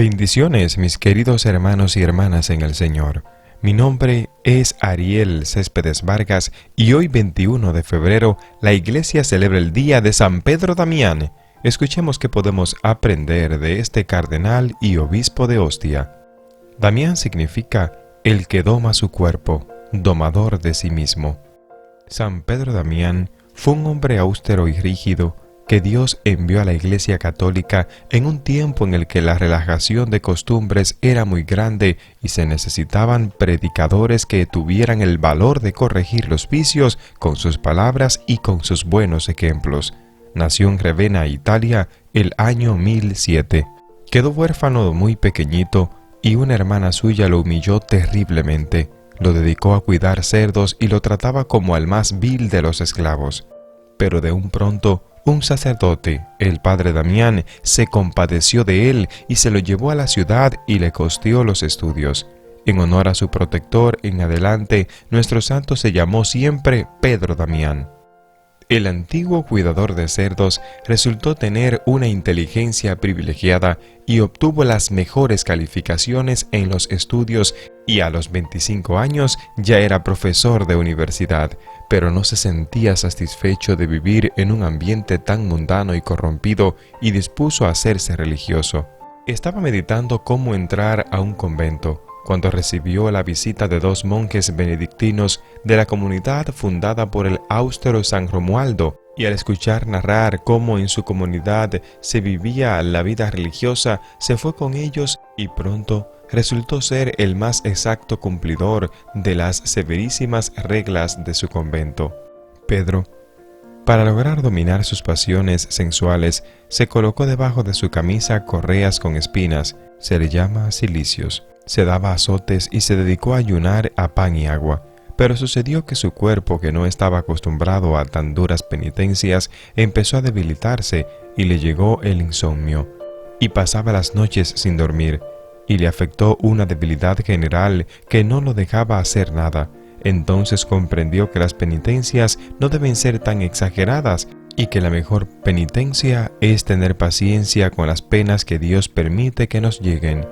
Bendiciones, mis queridos hermanos y hermanas en el Señor. Mi nombre es Ariel Céspedes Vargas y hoy 21 de febrero la Iglesia celebra el día de San Pedro Damián. Escuchemos qué podemos aprender de este cardenal y obispo de Ostia. Damián significa el que doma su cuerpo, domador de sí mismo. San Pedro Damián fue un hombre austero y rígido que Dios envió a la Iglesia Católica en un tiempo en el que la relajación de costumbres era muy grande y se necesitaban predicadores que tuvieran el valor de corregir los vicios con sus palabras y con sus buenos ejemplos. Nació en Ravenna, Italia, el año 1007. Quedó huérfano muy pequeñito y una hermana suya lo humilló terriblemente. Lo dedicó a cuidar cerdos y lo trataba como al más vil de los esclavos. Pero de un pronto, un sacerdote, el padre Damián, se compadeció de él y se lo llevó a la ciudad y le costeó los estudios. En honor a su protector, en adelante, nuestro santo se llamó siempre Pedro Damián. El antiguo cuidador de cerdos resultó tener una inteligencia privilegiada y obtuvo las mejores calificaciones en los estudios y a los 25 años ya era profesor de universidad, pero no se sentía satisfecho de vivir en un ambiente tan mundano y corrompido y dispuso a hacerse religioso. Estaba meditando cómo entrar a un convento, cuando recibió la visita de dos monjes benedictinos de la comunidad fundada por el austero San Romualdo, y al escuchar narrar cómo en su comunidad se vivía la vida religiosa, se fue con ellos y pronto resultó ser el más exacto cumplidor de las severísimas reglas de su convento. Pedro, para lograr dominar sus pasiones sensuales, se colocó debajo de su camisa correas con espinas, se le llama cilicios. Se daba azotes y se dedicó a ayunar a pan y agua, pero sucedió que su cuerpo, que no estaba acostumbrado a tan duras penitencias, empezó a debilitarse y le llegó el insomnio, y pasaba las noches sin dormir, y le afectó una debilidad general que no lo dejaba hacer nada. Entonces comprendió que las penitencias no deben ser tan exageradas y que la mejor penitencia es tener paciencia con las penas que Dios permite que nos lleguen,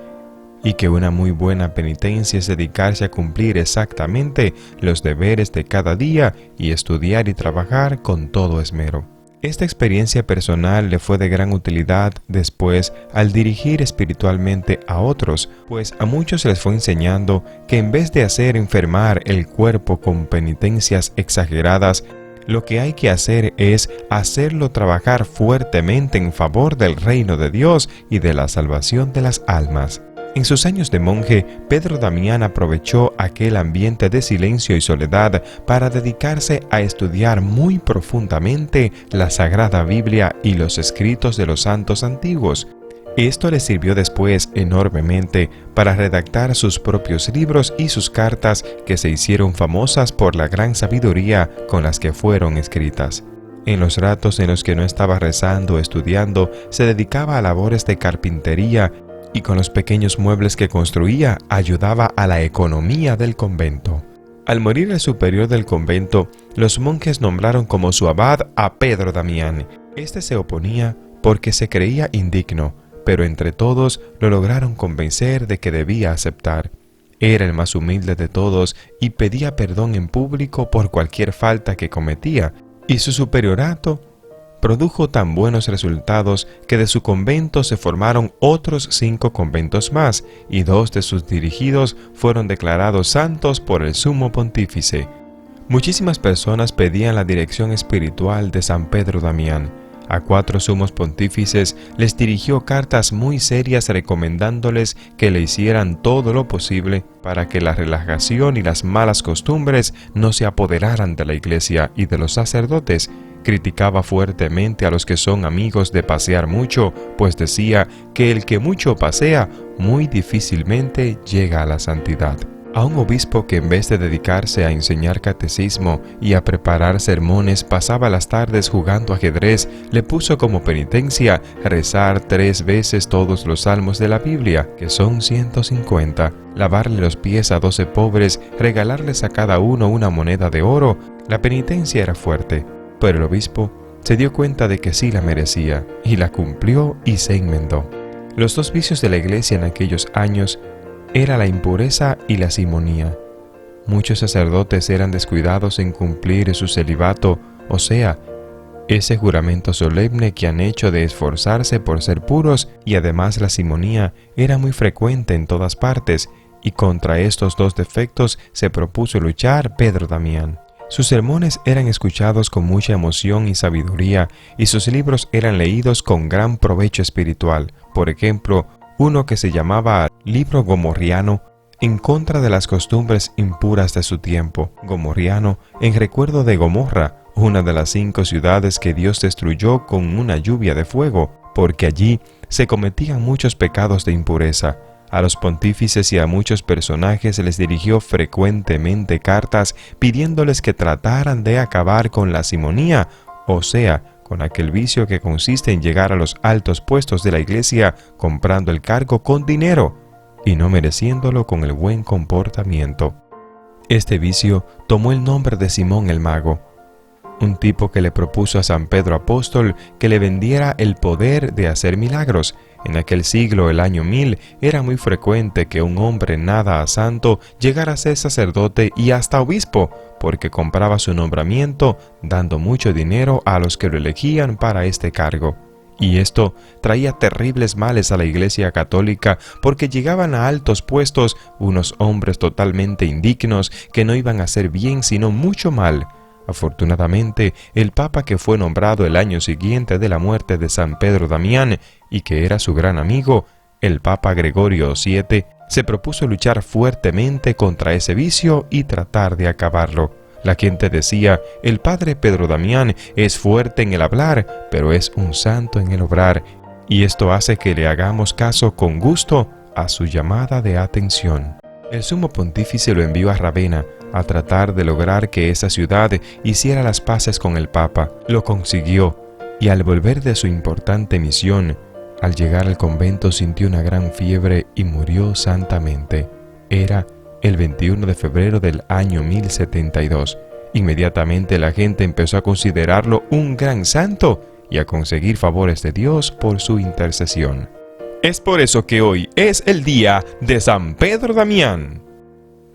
y que una muy buena penitencia es dedicarse a cumplir exactamente los deberes de cada día y estudiar y trabajar con todo esmero. Esta experiencia personal le fue de gran utilidad después al dirigir espiritualmente a otros, pues a muchos les fue enseñando que en vez de hacer enfermar el cuerpo con penitencias exageradas, lo que hay que hacer es hacerlo trabajar fuertemente en favor del reino de Dios y de la salvación de las almas. En sus años de monje, Pedro Damián aprovechó aquel ambiente de silencio y soledad para dedicarse a estudiar muy profundamente la Sagrada Biblia y los escritos de los santos antiguos. Esto le sirvió después enormemente para redactar sus propios libros y sus cartas, que se hicieron famosas por la gran sabiduría con las que fueron escritas. En los ratos en los que no estaba rezando o estudiando, se dedicaba a labores de carpintería y con los pequeños muebles que construía ayudaba a la economía del convento. Al morir el superior del convento, los monjes nombraron como su abad a Pedro Damián. Este se oponía porque se creía indigno, pero entre todos lo lograron convencer de que debía aceptar. Era el más humilde de todos y pedía perdón en público por cualquier falta que cometía, y su superiorato produjo tan buenos resultados que de su convento se formaron otros 5 conventos más, y 2 de sus dirigidos fueron declarados santos por el sumo pontífice. Muchísimas personas pedían la dirección espiritual de San Pedro Damián. A 4 sumos pontífices les dirigió cartas muy serias recomendándoles que le hicieran todo lo posible para que la relajación y las malas costumbres no se apoderaran de la Iglesia y de los sacerdotes. Criticaba fuertemente a los que son amigos de pasear mucho, pues decía que el que mucho pasea muy difícilmente llega a la santidad. A un obispo que en vez de dedicarse a enseñar catecismo y a preparar sermones pasaba las tardes jugando ajedrez, le puso como penitencia rezar 3 veces todos los salmos de la Biblia, que son 150, lavarle los pies a 12 pobres, regalarles a cada uno una moneda de oro. La penitencia era fuerte, pero el obispo se dio cuenta de que sí la merecía y la cumplió y se enmendó. Los dos vicios de la iglesia en aquellos años era la impureza y la simonía. Muchos sacerdotes eran descuidados en cumplir su celibato, o sea, ese juramento solemne que han hecho de esforzarse por ser puros, y además la simonía era muy frecuente en todas partes, y contra estos dos defectos se propuso luchar Pedro Damián. Sus sermones eran escuchados con mucha emoción y sabiduría, y sus libros eran leídos con gran provecho espiritual. Por ejemplo, uno que se llamaba Libro Gomorriano, en contra de las costumbres impuras de su tiempo. Gomorriano, en recuerdo de Gomorra, una de las 5 ciudades que Dios destruyó con una lluvia de fuego, porque allí se cometían muchos pecados de impureza. A los pontífices y a muchos personajes les dirigió frecuentemente cartas pidiéndoles que trataran de acabar con la simonía, o sea, con aquel vicio que consiste en llegar a los altos puestos de la iglesia comprando el cargo con dinero y no mereciéndolo con el buen comportamiento. Este vicio tomó el nombre de Simón el Mago, un tipo que le propuso a San Pedro Apóstol que le vendiera el poder de hacer milagros. En aquel siglo, el año 1000, era muy frecuente que un hombre nada santo llegara a ser sacerdote y hasta obispo, porque compraba su nombramiento dando mucho dinero a los que lo elegían para este cargo. Y esto traía terribles males a la Iglesia católica, porque llegaban a altos puestos unos hombres totalmente indignos que no iban a hacer bien sino mucho mal. Afortunadamente, el Papa que fue nombrado el año siguiente de la muerte de San Pedro Damián y que era su gran amigo, el Papa Gregorio VII, se propuso luchar fuertemente contra ese vicio y tratar de acabarlo. La gente decía, el padre Pedro Damián es fuerte en el hablar, pero es un santo en el obrar, y esto hace que le hagamos caso con gusto a su llamada de atención. El sumo pontífice lo envió a Ravenna a tratar de lograr que esa ciudad hiciera las paces con el Papa. Lo consiguió, y al volver de su importante misión, al llegar al convento sintió una gran fiebre y murió santamente. Era el 21 de febrero del año 1072. Inmediatamente la gente empezó a considerarlo un gran santo y a conseguir favores de Dios por su intercesión. Es por eso que hoy es el día de San Pedro Damián.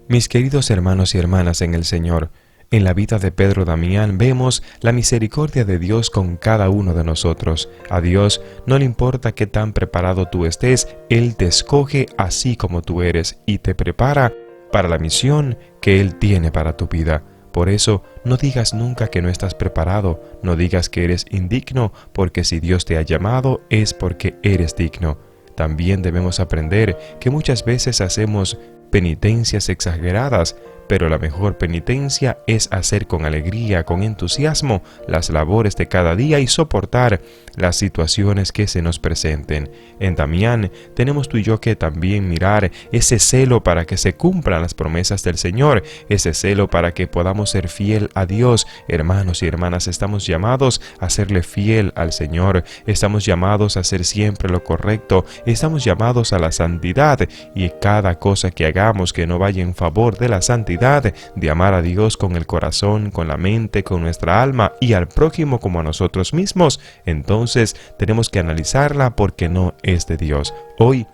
Mis queridos hermanos y hermanas en el Señor, en la vida de Pedro Damián vemos la misericordia de Dios con cada uno de nosotros. A Dios no le importa qué tan preparado tú estés, Él te escoge así como tú eres y te prepara para la misión que Él tiene para tu vida. Por eso, no digas nunca que no estás preparado, no digas que eres indigno, porque si Dios te ha llamado es porque eres digno. También debemos aprender que muchas veces hacemos penitencias exageradas, pero la mejor penitencia es hacer con alegría, con entusiasmo, las labores de cada día y soportar las situaciones que se nos presenten. En Damián tenemos tú y yo que también mirar ese celo para que se cumplan las promesas del Señor, ese celo para que podamos ser fiel a Dios. Hermanos y hermanas, estamos llamados a serle fiel al Señor, estamos llamados a hacer siempre lo correcto, estamos llamados a la santidad, y cada cosa que hagamos que no vaya en favor de la santidad, de amar a Dios con el corazón, con la mente, con nuestra alma y al prójimo como a nosotros mismos, entonces tenemos que analizarla porque no es de Dios. Hoy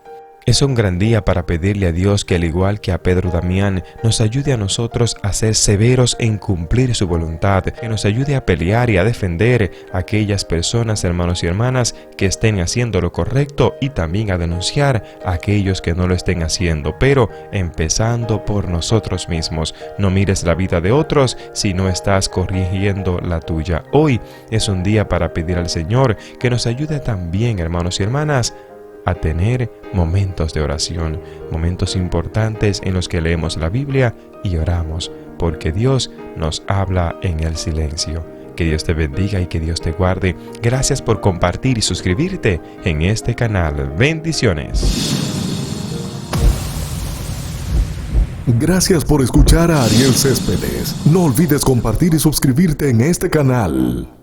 es un gran día para pedirle a Dios que, al igual que a Pedro Damián, nos ayude a nosotros a ser severos en cumplir su voluntad, que nos ayude a pelear y a defender a aquellas personas, hermanos y hermanas, que estén haciendo lo correcto, y también a denunciar a aquellos que no lo estén haciendo, pero empezando por nosotros mismos. No mires la vida de otros si no estás corrigiendo la tuya. Hoy es un día para pedir al Señor que nos ayude también, hermanos y hermanas, a tener momentos de oración, momentos importantes en los que leemos la Biblia y oramos, porque Dios nos habla en el silencio. Que Dios te bendiga y que Dios te guarde. Gracias por compartir y suscribirte en este canal. Bendiciones. Gracias por escuchar a Ariel Céspedes. No olvides compartir y suscribirte en este canal.